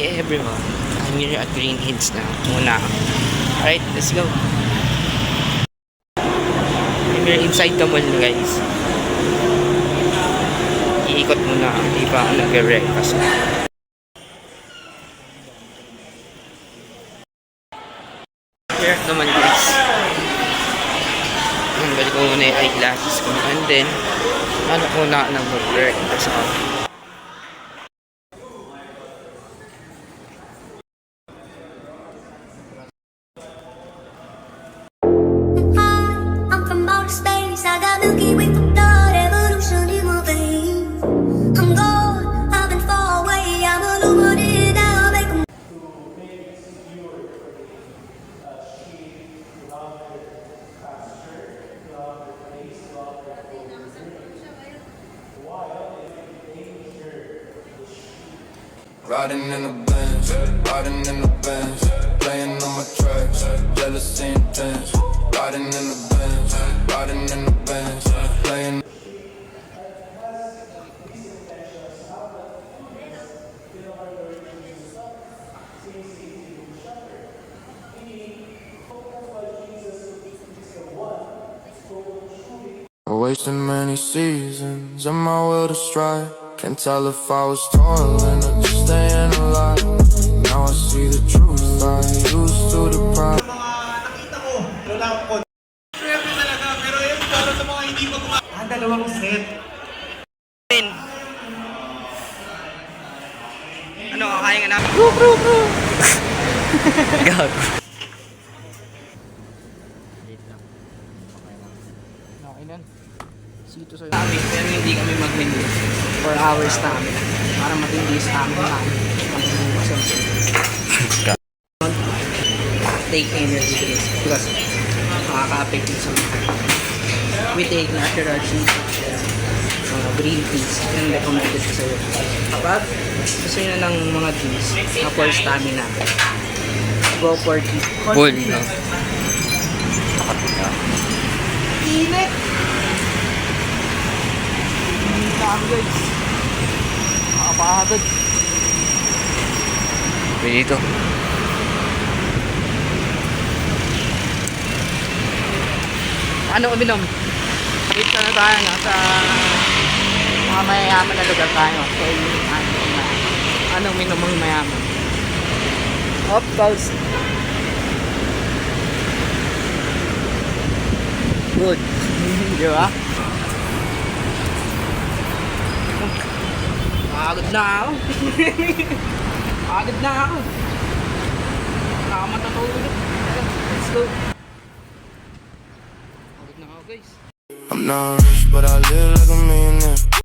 everyone, I'm here at Green Hills na muna. Alright, let's go. We're inside the mall guys. Iikot muna, di pa ako nagre-breakfast. Here naman guys. Balik ko muna yung eyeglasses ko. And then, ano ko na nag-breakfast ako. Riding in the Benz, riding in the Benz, playing on my tracks, jealousy intense. Riding in the Benz, riding in the Benz, playing. We're wasting many seasons on my will to strive. Can't tell if I was toiling or just staying alive. Now I see the truth, I used to the pride. Nakita ko, wala akong swerte talaga, pero yun para sa mga hindi pa dalawang set. Ano, kakain ka na? Bro. Gago. Okay na. Sito sa'yo. Pero hindi kami mag-menu. 4 hours namin. Para matindi sa amin namin. Take energy drinks because makaka-affect din sa mga. We take natural juice, green teas, and recommended ko sa'yo. Kapag gusto nyo na ng mga juice na for stamina, go for tea. Cold na. Init! Guys, nakapagod. Dito. Ano uminom? Dito na tayo no, sa mga mayayaman na lugar tayo. So, anong uminom ang mayaman? Of course. Good. Di ba? Pagod na ako. Pagod na ako. Nakamatutulog. Let's go. Pagod na ako guys. I'm not rich, but I live like a millionaire.